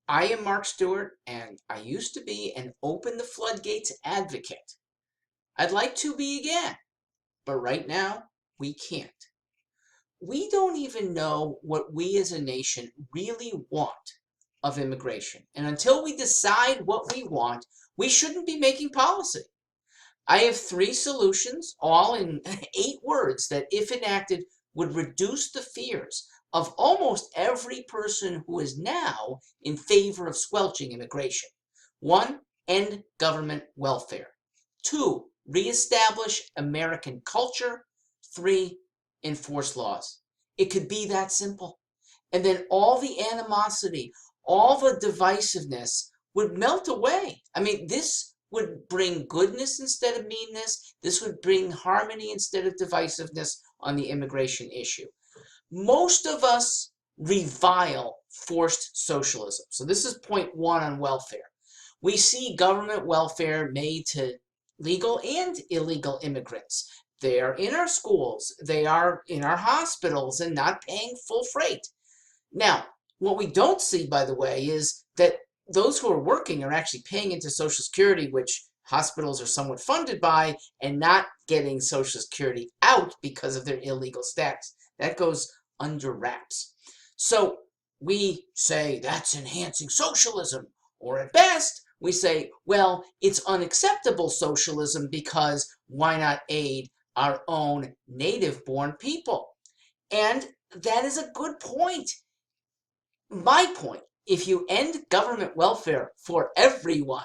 I am Mark Stewart, and I used to be an open the floodgates advocate. I'd like to be again, but right now we can't. We don't even know what we as a nation really want of immigration. And until we decide what we want, we shouldn't be making policy. I have three solutions, all in 8 words, that, if enacted, would reduce the fears of almost every person who is now in favor of squelching immigration. 1. End government welfare. 2. Reestablish American culture. 3. Enforce laws. It could be that simple. And then all the animosity, all the divisiveness would melt away. I mean, this would bring goodness instead of meanness. This would bring harmony instead of divisiveness on the immigration issue. Most of us revile forced socialism. So this is point 1 on welfare. We see government welfare made to legal and illegal immigrants. They are in our schools, they are in our hospitals and not paying full freight. Now, what we don't see, by the way, is that those who are working are actually paying into Social Security, which hospitals are somewhat funded by, and not getting Social Security out because of their illegal status. That goes under wraps. So we say that's enhancing socialism, or at best, we say, well, it's unacceptable socialism because why not aid our own native-born people? And that is a good point. My point, if you end government welfare for everyone,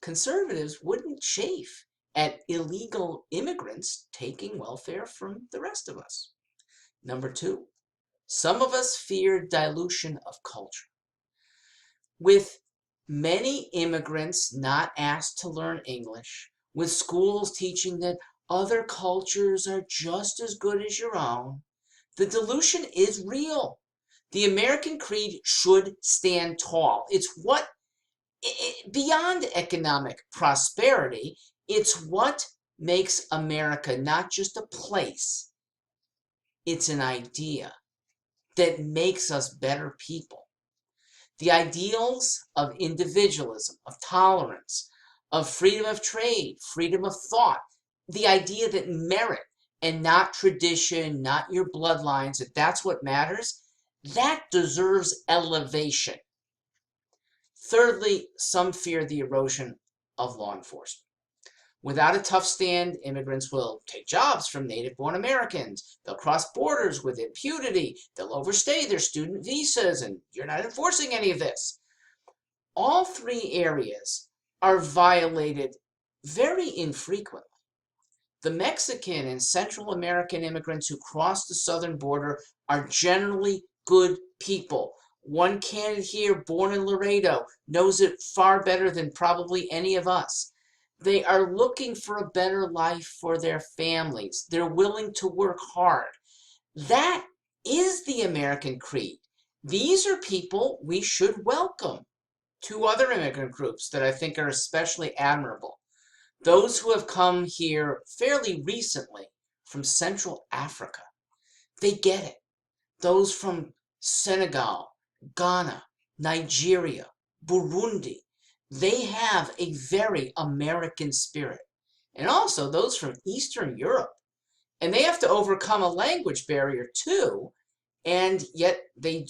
conservatives wouldn't chafe at illegal immigrants taking welfare from the rest of us. Number 2, some of us fear dilution of culture. With many immigrants not asked to learn English, with schools teaching that other cultures are just as good as your own, the dilution is real. The American creed should stand tall. It's what, beyond economic prosperity, it's what makes America not just a place, it's an idea that makes us better people. The ideals of individualism, of tolerance, of freedom of trade, freedom of thought, the idea that merit and not tradition, not your bloodlines, that that's what matters, that deserves elevation. Thirdly, some fear the erosion of law enforcement. Without a tough stand, immigrants will take jobs from native-born Americans. They'll cross borders with impunity. They'll overstay their student visas, and you're not enforcing any of this. All 3 areas are violated very infrequently. The Mexican and Central American immigrants who cross the southern border are generally good people. One candidate here, born in Laredo, knows it far better than probably any of us. They are looking for a better life for their families. They're willing to work hard. That is the American creed. These are people we should welcome. 2 other immigrant groups that I think are especially admirable. Those who have come here fairly recently from Central Africa. They get it. Those from Senegal, Ghana, Nigeria, Burundi, they have a very American spirit. And also those from Eastern Europe. And they have to overcome a language barrier too. And yet they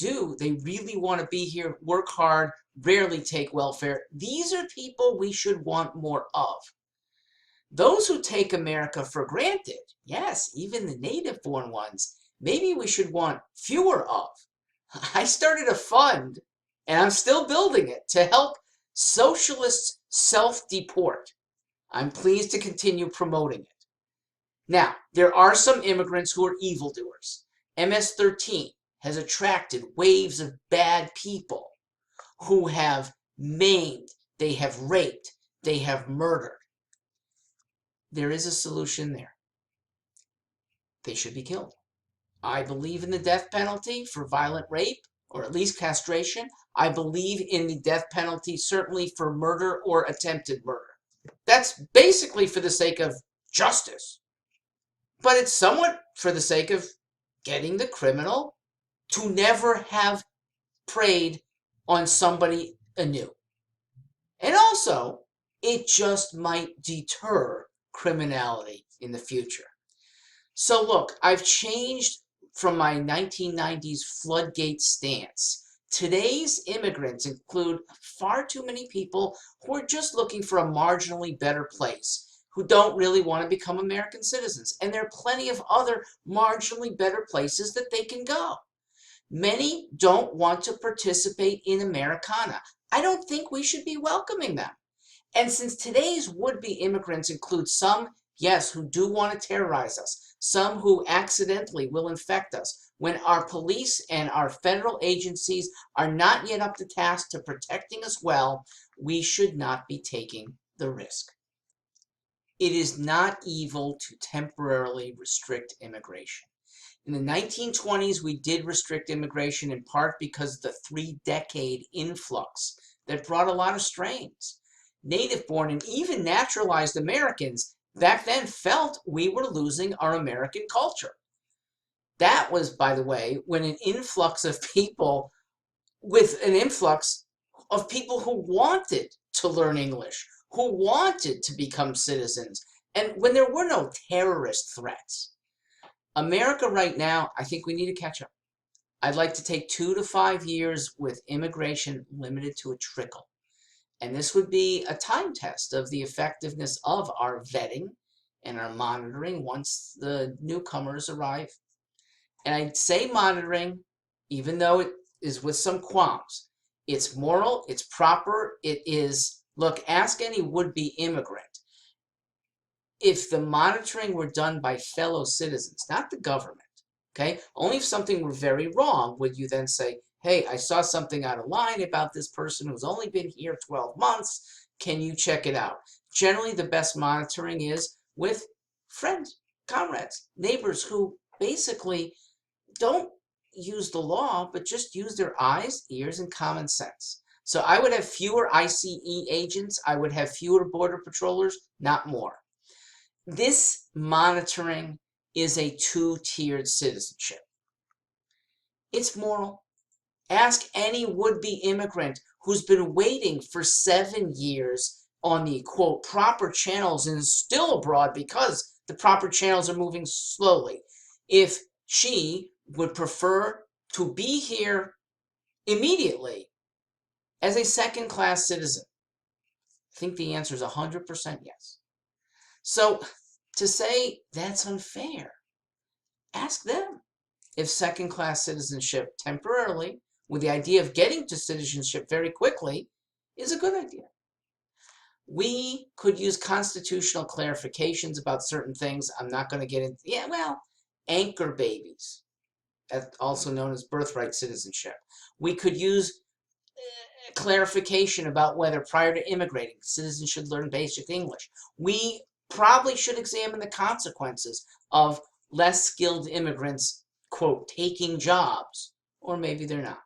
really want to be here, work hard, rarely take welfare. These are people we should want more of. Those who take America for granted, yes, even the native-born ones, maybe we should want fewer of. I started a fund, and I'm still building it, to help socialists self-deport. I'm pleased to continue promoting it. Now, there are some immigrants who are evildoers. MS-13 has attracted waves of bad people who have maimed, they have raped, they have murdered. There is a solution there. They should be killed. I believe in the death penalty for violent rape, or at least castration. I believe in the death penalty certainly for murder or attempted murder. That's basically for the sake of justice. But it's somewhat for the sake of getting the criminal to never have prayed on somebody anew. And also, it just might deter criminality in the future. So look, I've changed from my 1990s floodgate stance. Today's immigrants include far too many people who are just looking for a marginally better place, who don't really want to become American citizens. And there are plenty of other marginally better places that they can go. Many don't want to participate in Americana. I don't think we should be welcoming them. And since today's would-be immigrants include some, yes, who do want to terrorize us, some who accidentally will infect us, when our police and our federal agencies are not yet up to task to protecting us well, we should not be taking the risk. It is not evil to temporarily restrict immigration. In the 1920s, we did restrict immigration in part because of the 3-decade influx that brought a lot of strains. Native-born and even naturalized Americans back then felt we were losing our American culture. That was, by the way, when an influx of people who wanted to learn English, who wanted to become citizens, and when there were no terrorist threats. America right now, I think we need to catch up. I'd like to take 2 to 5 years with immigration limited to a trickle. And this would be a time test of the effectiveness of our vetting and our monitoring once the newcomers arrive. And I'd say monitoring, even though it is with some qualms. It's moral, it's proper, it is, look, ask any would-be immigrant. If the monitoring were done by fellow citizens, not the government, okay? Only if something were very wrong would you then say, hey, I saw something out of line about this person who's only been here 12 months. Can you check it out? Generally, the best monitoring is with friends, comrades, neighbors who basically don't use the law, but just use their eyes, ears, and common sense. So I would have fewer ICE agents. I would have fewer border patrollers, not more. This monitoring is a 2-tiered citizenship. It's moral. Ask any would-be immigrant who's been waiting for 7 years on the, quote, proper channels and is still abroad because the proper channels are moving slowly, if she would prefer to be here immediately as a second-class citizen. I think the answer is 100% yes. So to say that's unfair, ask them if second-class citizenship temporarily, with the idea of getting to citizenship very quickly, is a good idea. We could use constitutional clarifications about certain things. I'm not going to get into, anchor babies, also known as birthright citizenship. We could use clarification about whether prior to immigrating, citizens should learn basic English. We probably should examine the consequences of less skilled immigrants, quote, taking jobs, or maybe they're not.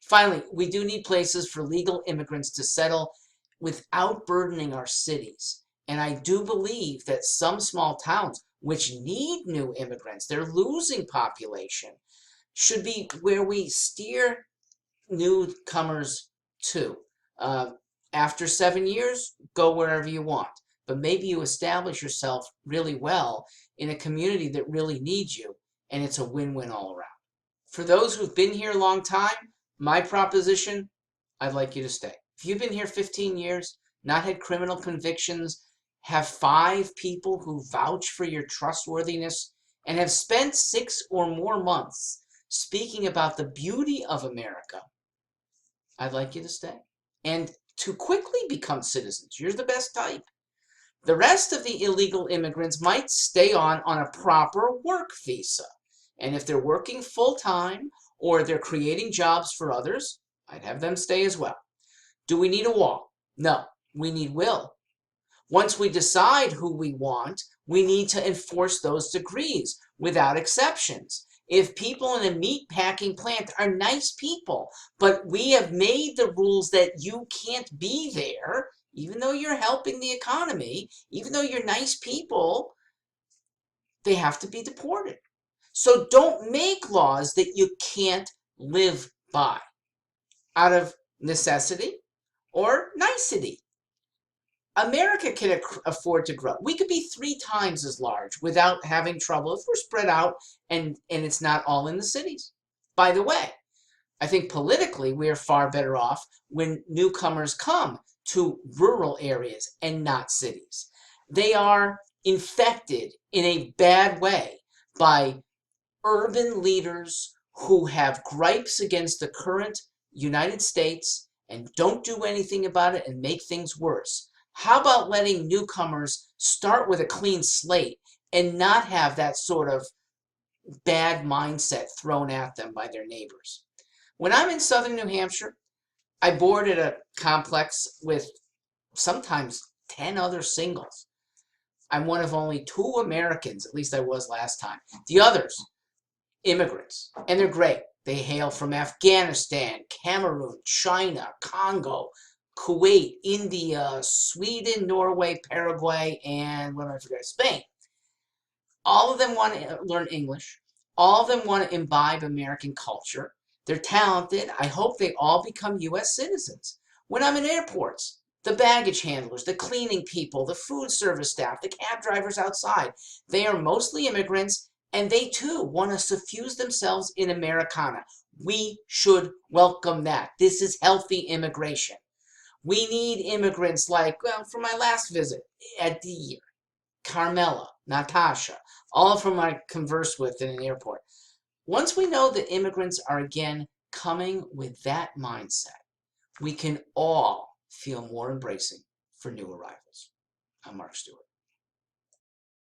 Finally, we do need places for legal immigrants to settle without burdening our cities. And I do believe that some small towns, which need new immigrants, they're losing population, should be where we steer newcomers to. After 7 years, go wherever you want. But maybe you establish yourself really well in a community that really needs you, and it's a win-win all around. For those who've been here a long time, my proposition, I'd like you to stay. If you've been here 15 years, not had criminal convictions, have 5 people who vouch for your trustworthiness, and have spent 6 or more months speaking about the beauty of America, I'd like you to stay. And to quickly become citizens, you're the best type. The rest of the illegal immigrants might stay on a proper work visa. And if they're working full-time or they're creating jobs for others, I'd have them stay as well. Do we need a wall? No, we need will. Once we decide who we want, we need to enforce those decrees without exceptions. If people in a meat packing plant are nice people, but we have made the rules that you can't be there, even though you're helping the economy, even though you're nice people, they have to be deported. So don't make laws that you can't live by out of necessity or nicety. America can afford to grow. We could be 3 times as large without having trouble if we're spread out and it's not all in the cities. By the way, I think politically we are far better off when newcomers come to rural areas and not cities. They are infected in a bad way by urban leaders who have gripes against the current United States and don't do anything about it and make things worse. How about letting newcomers start with a clean slate and not have that sort of bad mindset thrown at them by their neighbors? When I'm in southern New Hampshire, I board at a complex with sometimes 10 other singles. I'm one of only 2 Americans, at least I was last time. The others, immigrants, and they're great. They hail from Afghanistan, Cameroon, China, Congo, Kuwait, India, Sweden, Norway, Paraguay, and what am I forgetting? Spain. All of them want to learn English. All of them want to imbibe American culture. They're talented. I hope they all become U.S. citizens. When I'm in airports, the baggage handlers, the cleaning people, the food service staff, the cab drivers outside, they are mostly immigrants, and they too want to suffuse themselves in Americana. We should welcome that. This is healthy immigration. We need immigrants like, well, for my last visit, Adir, Carmela, Natasha, all of whom I converse with in an airport. Once we know that immigrants are again coming with that mindset, we can all feel more embracing for new arrivals. I'm Mark Stewart.